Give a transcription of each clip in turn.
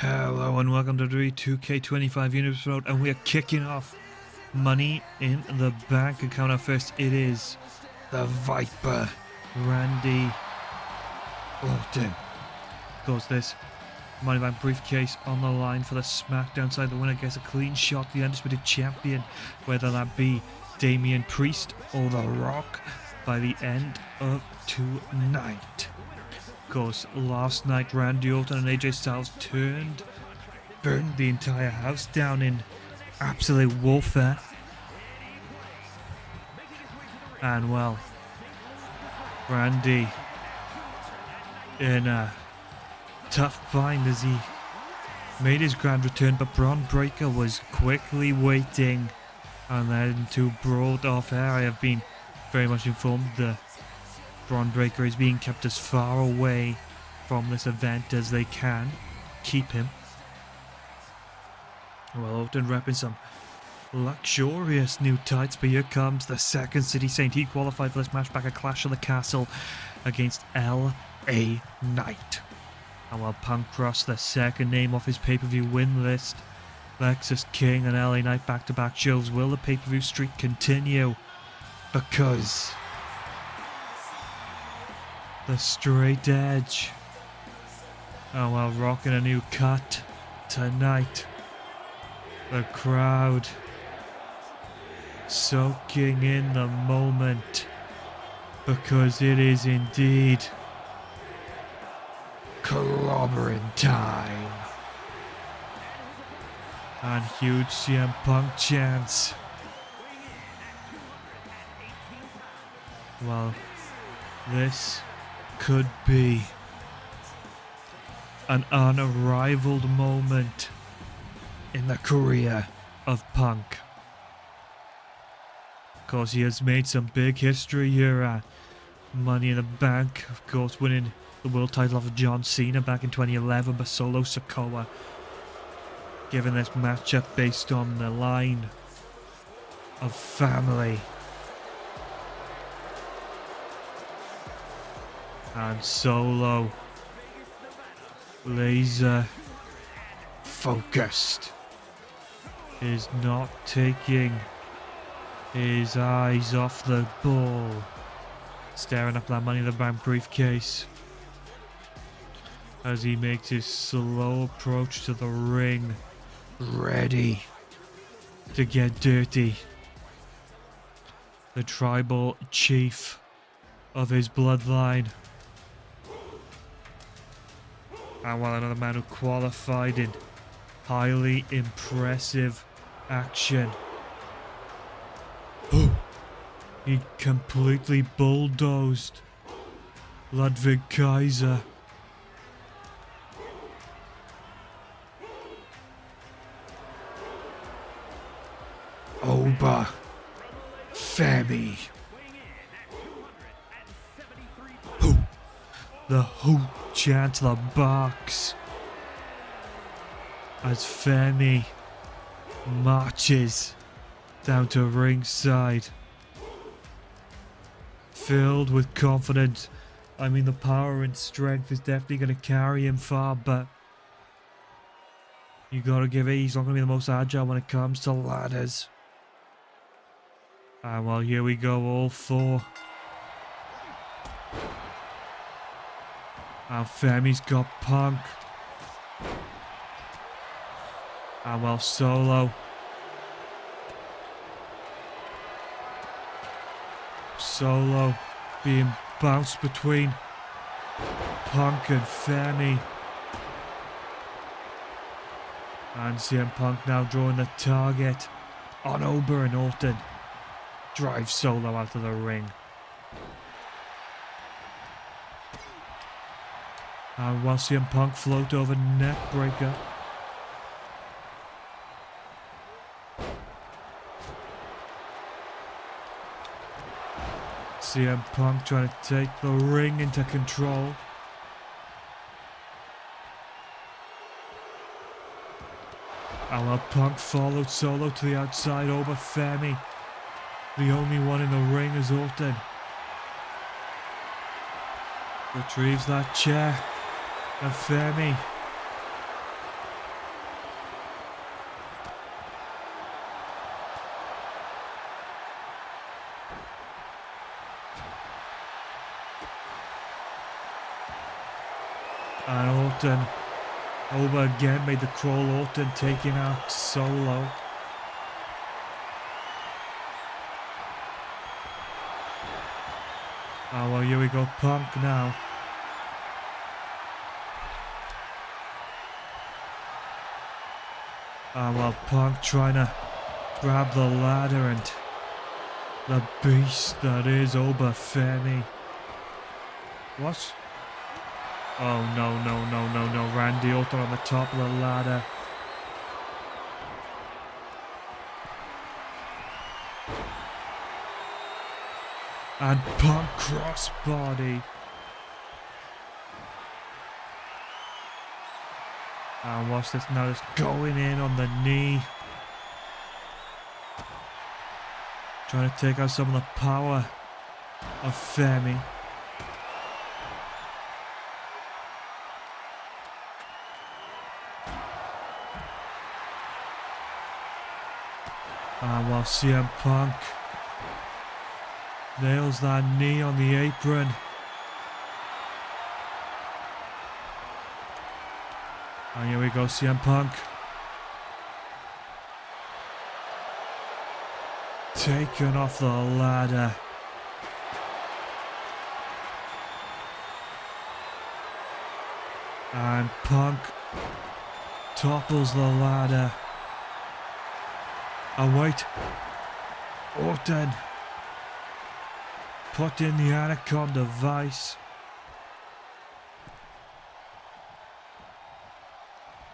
Hello and welcome to the 2K25 Universe Road, and we are kicking off Money in the Bank account. Our first, it is the Viper, Randy Orton. Of course, this Money Bank briefcase on the line for the SmackDown side. The winner gets a clean shot, the undisputed champion, whether that be Damian Priest or The Rock, by the end of tonight. Of course, last night Randy Orton and AJ Styles burned the entire house down in absolute warfare. And well, Randy in a tough bind as he made his grand return, but Braun Breaker was quickly waiting. And then to broad off air, I have been very much informed the Braun Breaker is being kept as far away from this event as they can keep him. Well, Orton repping some luxurious new tights, but here comes the second City Saint. He qualified for this match back at Clash of the Castle against L.A. Knight. And while Punk crossed the second name off his pay-per-view win list, Lexus King and L.A. Knight back-to-back shows. Will the pay-per-view streak continue? Because the straight edge, oh well, rocking a new cut tonight. The crowd soaking in the moment, because it is indeed clobbering time. And huge CM Punk chants. Well, this could be an unrivaled moment in the career of Punk. Of course, he has made some big history here at Money in the Bank. Of course, winning the world title off of John Cena back in 2011, but Solo Sikoa given this matchup based on the line of family. And Solo, laser focused, is not taking his eyes off the ball, staring up that Money in the Bank briefcase as he makes his slow approach to the ring, ready to get dirty. The tribal chief of his bloodline. And while another man who qualified in highly impressive action. He completely bulldozed Ludwig Kaiser. Oba Femi. The hoot chant the box as Femi marches down to ringside, filled with confidence. I mean, the power and strength is definitely going to carry him far, but you got to give it, he's not going to be the most agile when it comes to ladders. And well, here we go, all four. And Femi's got Punk. And well, Solo being bounced between Punk and Femi. And CM Punk now drawing the target on Oba, and Orton drives Solo out of the ring. And while CM Punk float over neck breaker. CM Punk trying to take the ring into control. And while Punk followed Solo to the outside over Femi, the only one in the ring is Orton. Retrieves that chair. And Femi And Orton over again, made the crawl. Orton taking out Solo. Oh, well, here we go. Punk now. Oh, well, Punk trying to grab the ladder and the beast that is Obafemi. What? Oh, no, no, no, no, no. Randy Orton on the top of the ladder. And Punk crossbody. And watch this now, just going in on the knee. Trying to take out some of the power of Femi. And while CM Punk nails that knee on the apron. And here we go, CM Punk. Taken off the ladder. And Punk topples the ladder. And wait. Orton put in the Anaconda Vice.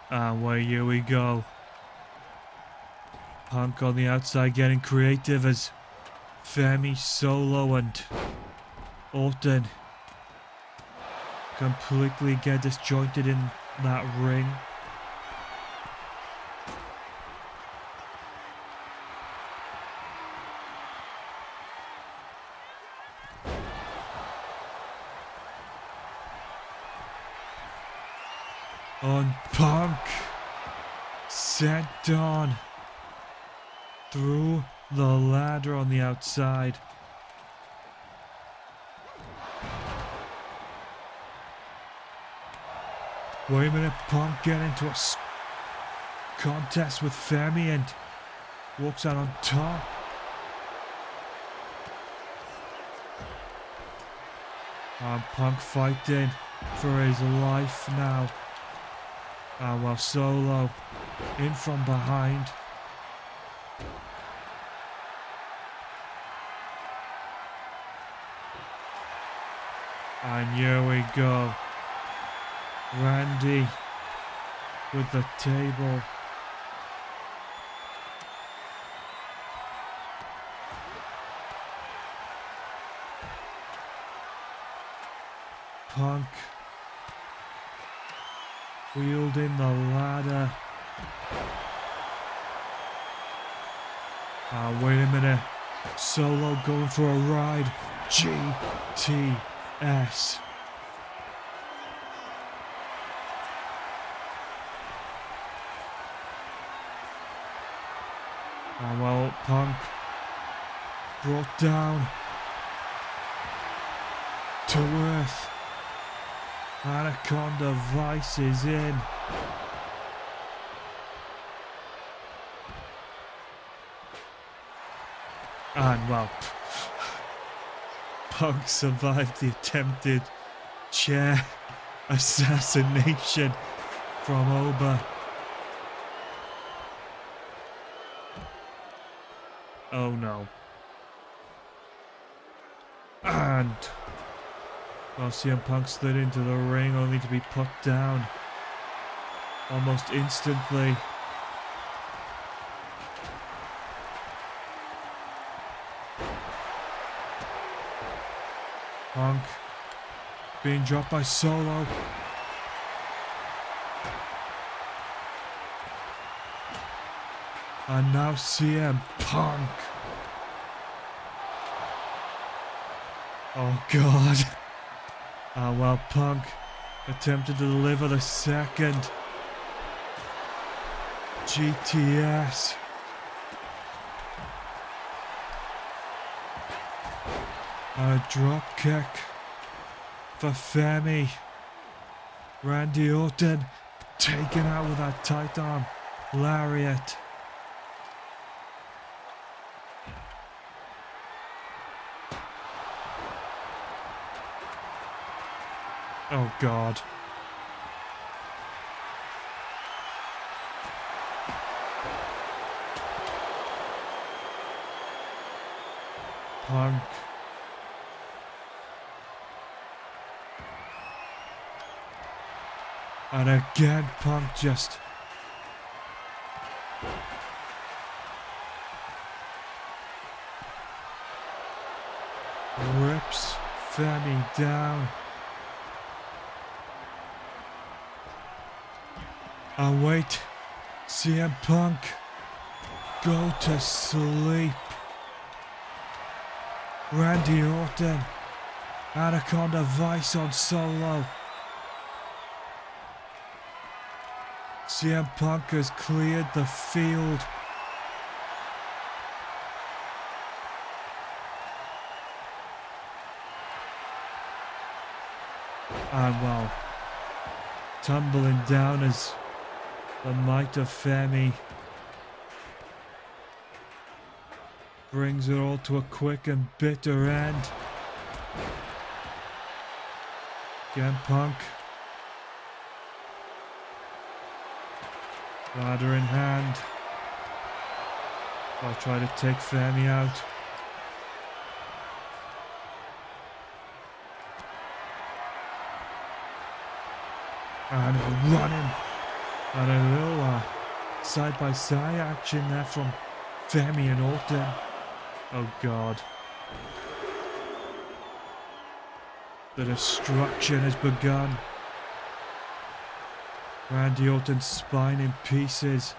And well, here we go. Punk on the outside getting creative as Femi, Solo and Orton completely get disjointed in that ring. On Punk, sent on through the ladder on the outside. Wait a minute, Punk get into a contest with Femi and walks out on top. And Punk fighting for his life now. While Solo in from behind. And here we go. Randy with the table. Punk wielding the ladder. Wait a minute. Solo going for a ride. GTS. Well, Punk brought down to earth. Anaconda Vice is in. And well, Punk survived the attempted chair assassination from Oba. Oh no. And well, CM Punk slid into the ring only to be put down almost instantly. Punk being dropped by Solo. And now CM Punk. Oh God. Well, Punk attempted to deliver the second GTS. A drop kick for Femi. Randy Orton taken out with that tight arm lariat. Oh God. Punk. And again, Punk just rips Femi down. And wait, CM Punk, go to sleep. Randy Orton, Anaconda Vice on Solo. CM Punk has cleared the field. And well, tumbling down as the might of Femi brings it all to a quick and bitter end. Again, Punk. Ladder in hand. I'll try to take Femi out. And running. And a little side-by-side action there from Femi and Orton. Oh God. The destruction has begun. Randy Orton's spine in pieces.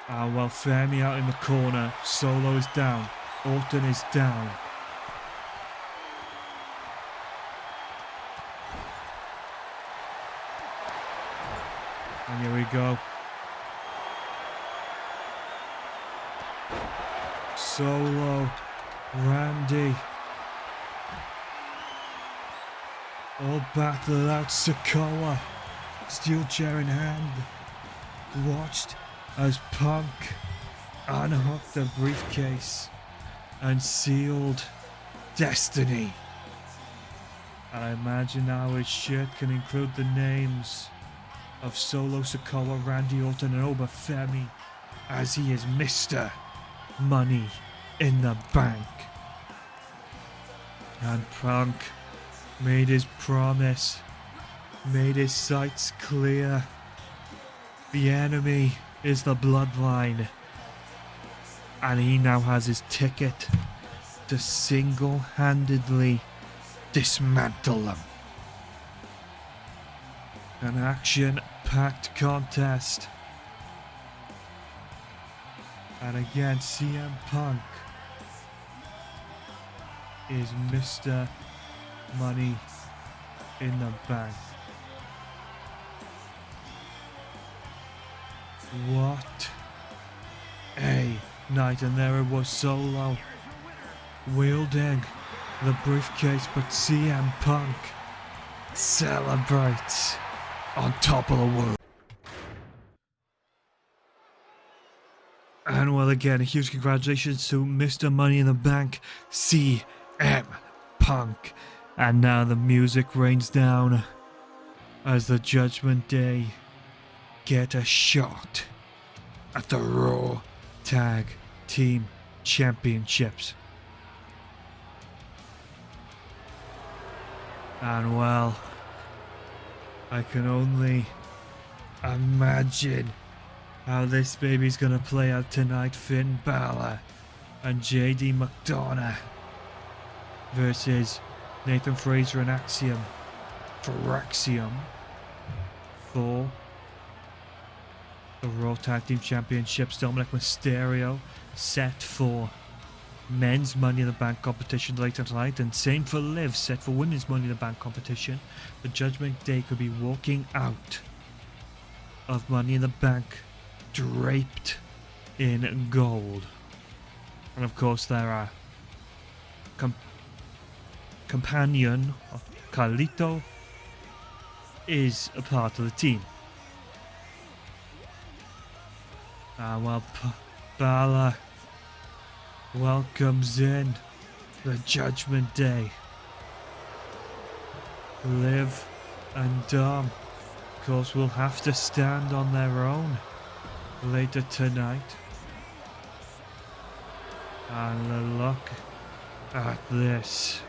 Well, Femi out in the corner. Solo is down. Orton is down. And here we go. Solo, Randy. All battled out. Sikoa, steel chair in hand, watched as Punk unhooked the briefcase and sealed destiny. I imagine now his shirt can include the names of Solo Sikoa, Randy Orton and Oba Femi, as he is Mr. Money in the Bank. And Punk made his promise, made his sights clear. The enemy is the Bloodline, and he now has his ticket to single-handedly dismantle them. An action-packed contest. And again, CM Punk is Mr. Money in the Bank. What a night. And there it was, Solo wielding the briefcase, but CM Punk celebrates on top of the world. And well, again, a huge congratulations to Mr. Money in the Bank, CM Punk. And now the music rains down as the Judgment Day get a shot at the Raw Tag Team Championships. And well, I can only imagine how this baby's gonna play out tonight. Finn Balor and JD McDonough versus Nathan Fraser and Phyraxium for the Raw Tag Team Championships. Dominic Mysterio set for men's Money in the Bank competition later tonight, and same for Liv, set for women's Money in the Bank competition. The Judgment Day could be walking out of Money in the Bank draped in gold. And of course their companion, Carlito, is a part of the team. Well, Balor welcomes in the Judgment Day. Liv and Dom, of course, will have to stand on their own later tonight. And look at this.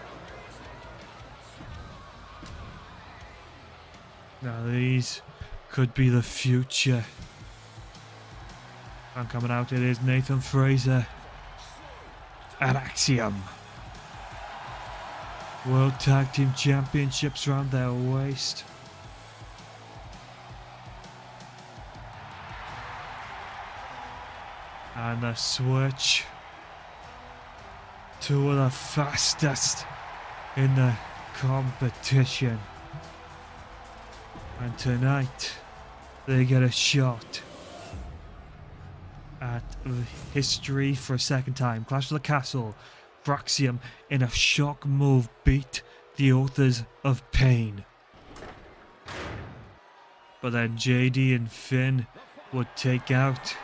Now these could be the future. And coming out, it is Nathan Fraser and Axiom. World Tag Team Championships around their waist. And the switch. Two of the fastest in the competition. And tonight, they get a shot at history for a second time. Clash of the Castle. Axiom, in a shock move, beat the Authors of Pain. But then JD and Finn would take out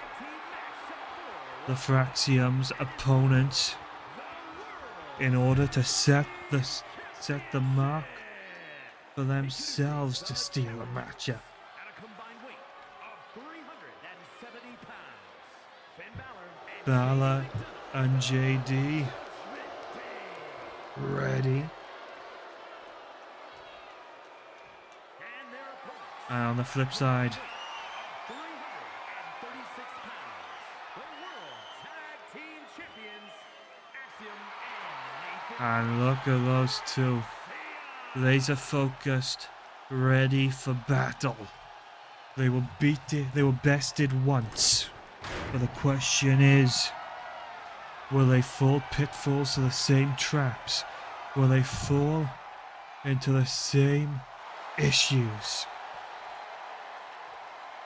the Fraxium's opponents in order to set the mark for themselves to steal a matchup. Balor and JD ready. And on the flip side, and look at those two, laser focused, ready for battle. They were bested once, but the question is, will they fall pitfalls to the same traps? Will they fall into the same issues?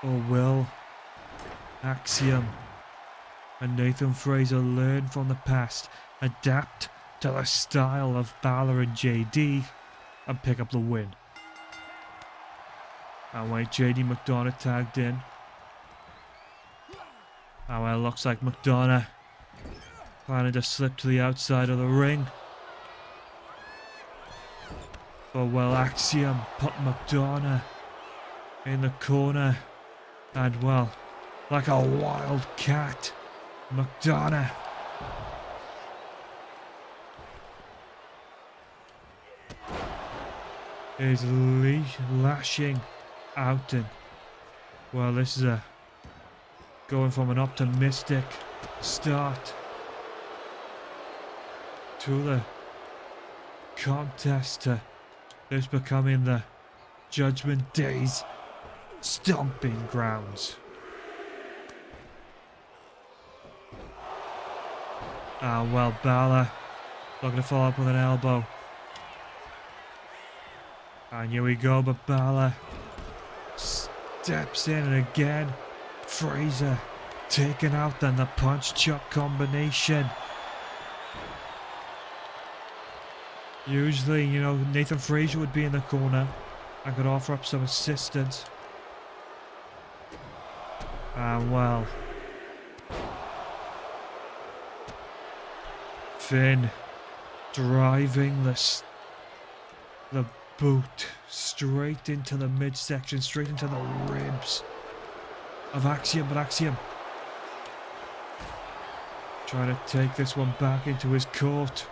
Or will Axiom and Nathan Fraser learn from the past, adapt to the style of Balor and JD, and pick up the win? And when JD McDonough tagged in, well, it looks like McDonough planning to slip to the outside of the ring. But well, Axiom put McDonough in the corner. And well, like a wild cat, McDonough is lashing out. And well, this is going from an optimistic start to the contest to this becoming the Judgment Day's stomping grounds. Well, Balor looking to follow up with an elbow. And here we go, but Balor steps in, and again, Fraser taken out, then the punch-chuck combination. Usually, you know, Nathan Fraser would be in the corner and could offer up some assistance. And well, Finn driving the boot straight into the midsection, straight into the ribs of Axiom, but Axiom trying to take this one back into his court.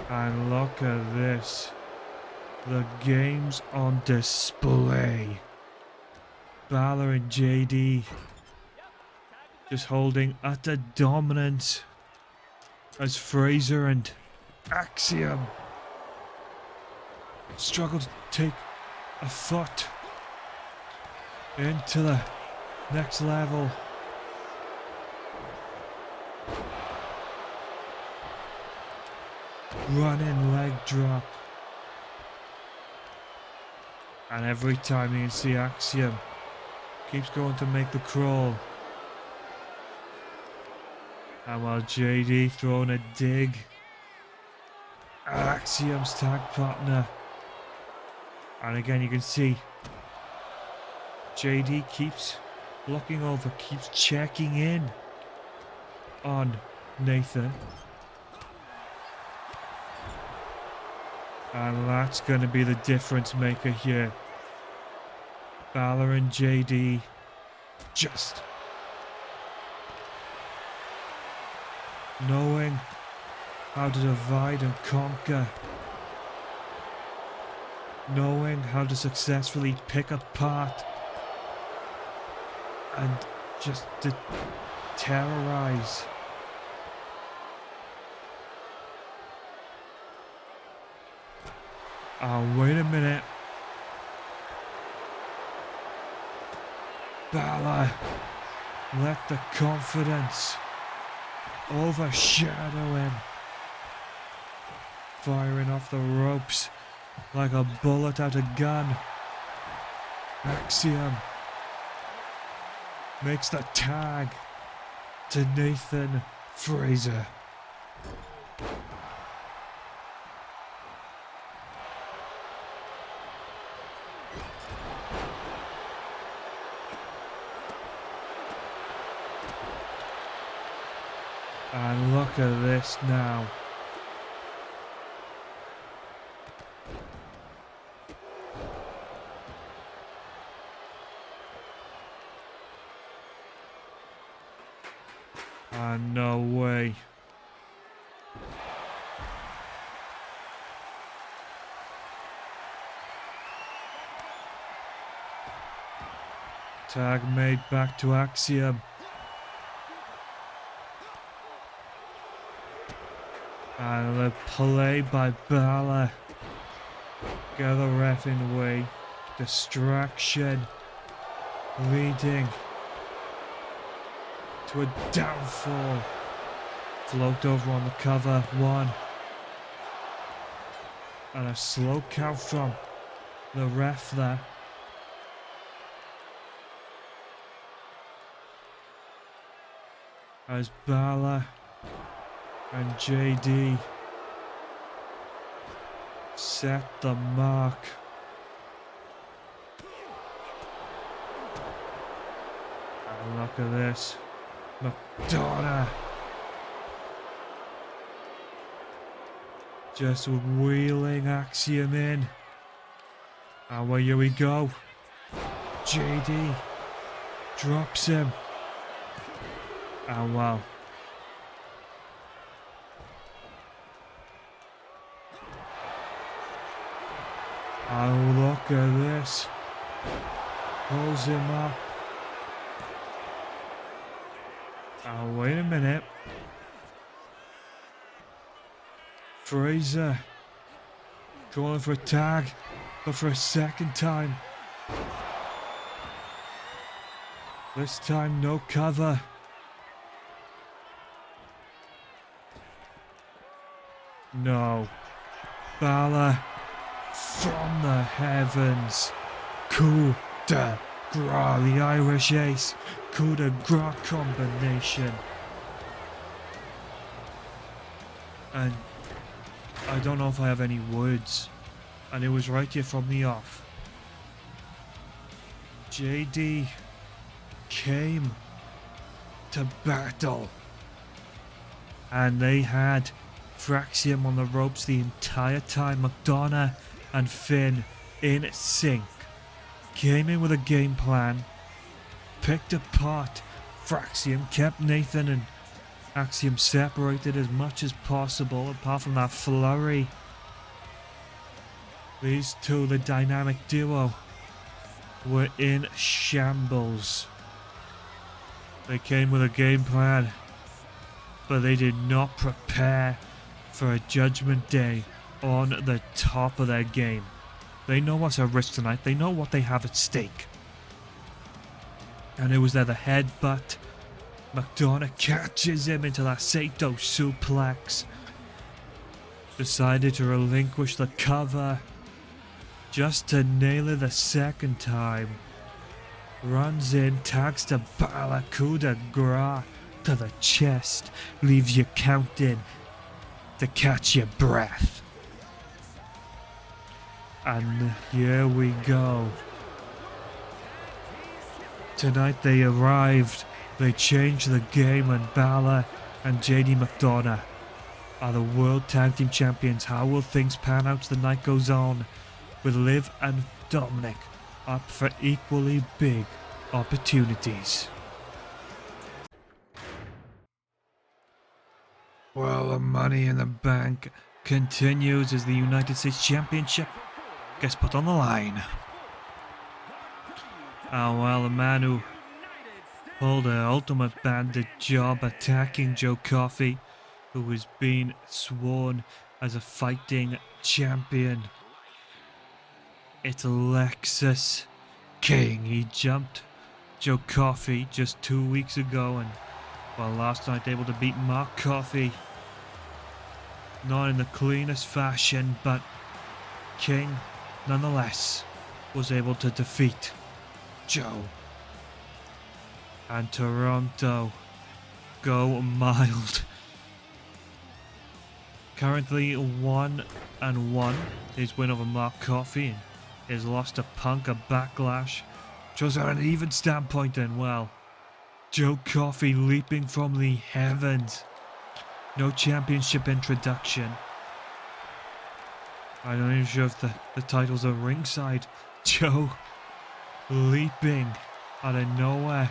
And look at this. The game's on display. Balor and JD just holding utter dominance as Fraser and Axiom struggle to take a foot into the next level. Running leg drop. And every time you can see Axiom keeps going to make the crawl. And while JD throwing a dig at Axiom's tag partner. And again you can see JD keeps looking over, keeps checking in on Nathan. And that's going to be the difference maker here. Balor and JD just knowing how to divide and conquer. Knowing how to successfully pick apart and just to terrorize. Oh, wait a minute. Balor, let the confidence overshadow him. Firing off the ropes like a bullet out of gun. Axiom makes the tag to Nathan Fraser. And look at this now. No way. Tag made back to Axiom. And the play by Balor. Get the ref in the way. Distraction. Leading to a downfall. Float over on the cover. 1. And a slow count from the ref there. As Balor and JD set the mark. And look at this. McDonough just wheeling Axiom in. And well, here we go. JD drops him. And well, oh, look at this. Pulls him up. Oh, wait a minute. Fraser calling for a tag, but for a second time. This time, no cover. No. Balor from the heavens. Coup de grace, the Irish ace. Coup de grace combination. And I don't know if I have any words. And it was right here from the off. JD came to battle. And they had Axiom on the ropes the entire time. McDonough and Finn in sync. Came in with a game plan. Picked apart Axiom. Kept Nathan and Axiom separated as much as possible. Apart from that flurry. These two, the dynamic duo, were in shambles. They came with a game plan. But they did not prepare for a Judgment Day on the top of their game. They know what's at risk tonight. They know what they have at stake. And it was there the headbutt. McDonough catches him into that Sato suplex. Decided to relinquish the cover. just to nail it the second time. Runs in, tags to Balor, coup de grace to the chest, leaves you counting to catch your breath. And here we go. Tonight they arrived, they changed the game, and Balor and JD McDonough are the World Tag Team Champions. How will things pan out as the night goes on, with Liv and Dominic up for equally big opportunities? Well, the Money in the Bank continues as the United States Championship gets put on the line. Oh well, the man who pulled an ultimate bandit job attacking Joe Coffey, who was being sworn as a fighting champion. It's Lexus King. He jumped Joe Coffey just 2 weeks ago, and well, last night able to beat Mark Coffey. Not in the cleanest fashion, but King nonetheless was able to defeat Joe. And Toronto go mild. Currently 1-1. His win over Mark Coffey and his loss to Punk at Backlash. Shows at an even standpoint then. Well, Joe Coffey leaping from the heavens. No championship introduction. I'm not even sure if the titles are ringside. Joe leaping out of nowhere,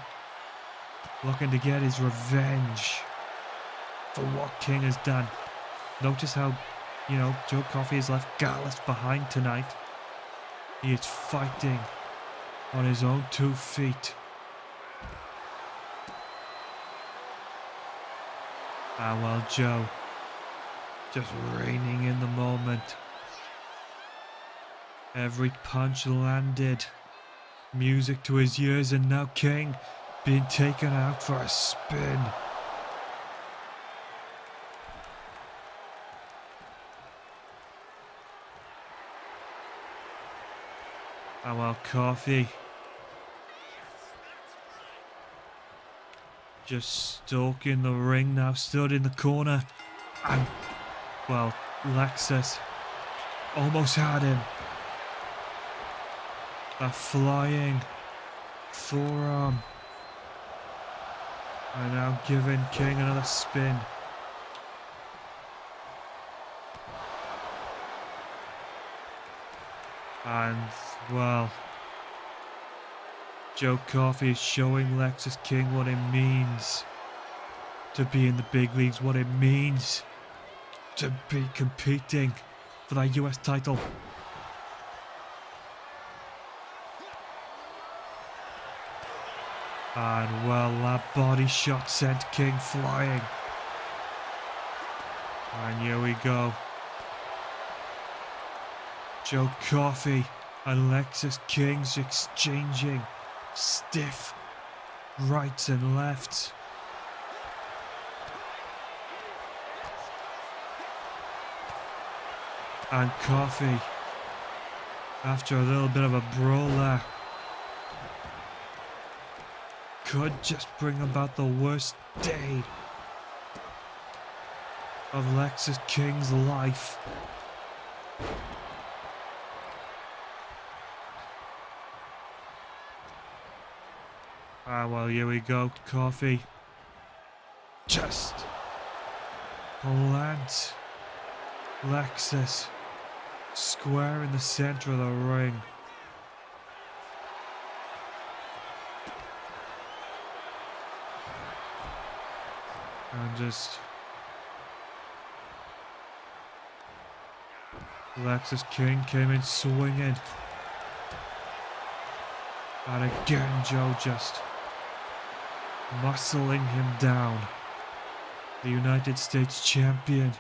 looking to get his revenge for what King has done. Notice how, Joe Coffey has left Gallus behind tonight. He is fighting on his own 2 feet. Ah well, Joe just reigning in the moment. Every punch landed. Music to his ears, and now King being taken out for a spin. Ah well, Coffey just stalking the ring now, stood in the corner, and well, Lexus almost had him. A flying forearm, and now giving King another spin. And well, Joe Coffey is showing Lexus King what it means to be in the big leagues, what it means to be competing for that US title. And well, that body shot sent King flying. And here we go. Joe Coffey and Lexus King's exchanging stiff rights and lefts. And Coffey, after a little bit of a brawl there, could just bring about the worst day of Lexus King's life. Ah well, here we go. Coffey just plants Lexus square in the center of the ring. And just Lexus King came in swinging. And again, Joe just muscling him down. The United States champion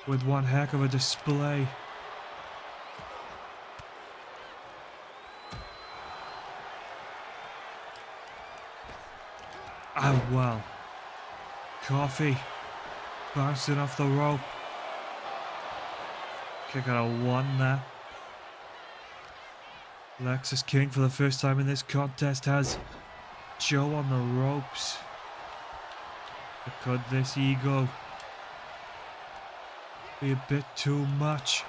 with one heck of a display. Oh well. Coffey bouncing off the rope. Kick out a 1 there. Lexus King for the first time in this contest has Joe on the ropes. But could this ego be a bit too much?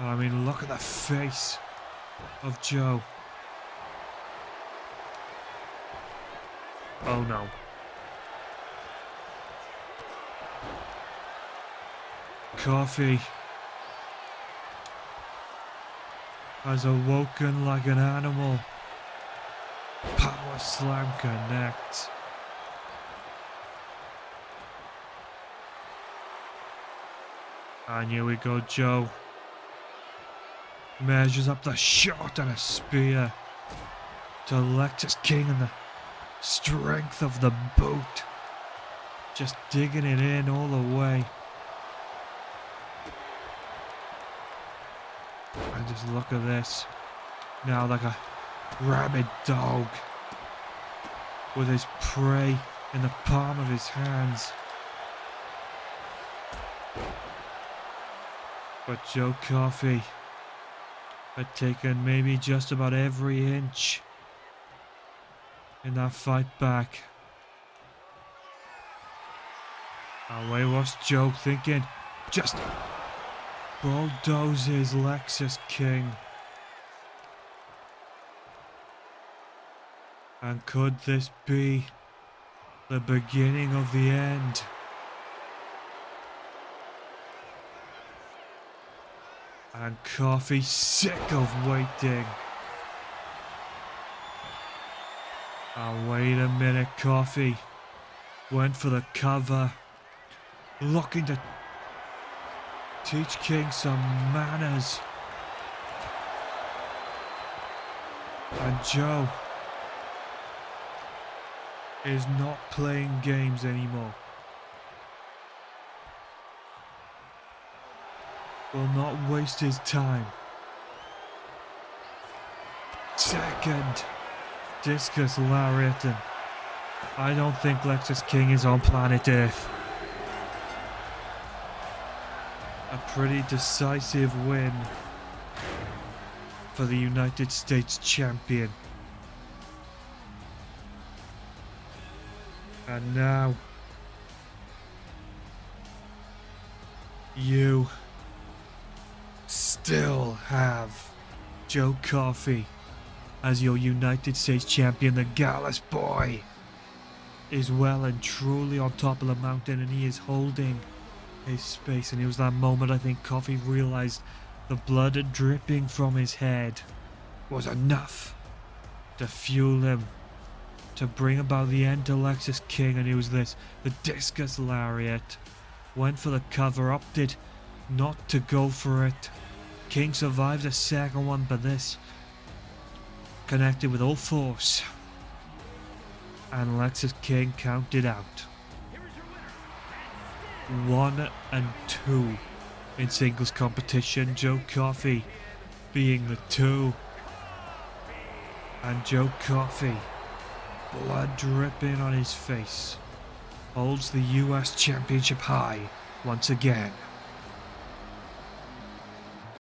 I mean, look at the face of Joe. Oh no. Coffee has awoken like an animal. Power slam connects. And here we go, Joe. Measures up the shot and a spear to Lexus King and the strength of the boot. Just digging it in all the way. And just look at this. Now like a rabid dog with his prey in the palm of his hands. But Joe Coffey had taken maybe just about every inch in that fight back. And where was Joe thinking? Just bulldozes Lexus King. And could this be the beginning of the end? And Coffey, sick of waiting. Oh, wait a minute, Coffey went for the cover, looking to teach King some manners. And Joe is not playing games anymore. Will not waste his time. Second discus lariat, and I don't think Lexus King is on planet Earth. A pretty decisive win for the United States champion. And now you still have Joe Coffey as your United States champion. The Gallus boy is well and truly on top of the mountain, and he is holding his space. And it was that moment I think Coffey realized the blood dripping from his head was enough to fuel him to bring about the end to Lexus King. And it was this, the discus lariat. Went for the cover, opted not to go for it. King survived the second one, but this connected with all force. And Lexus King counted out. 1 and 2 in singles competition. Joe Coffey being the 2. And Joe Coffey, blood dripping on his face, holds the US Championship high once again.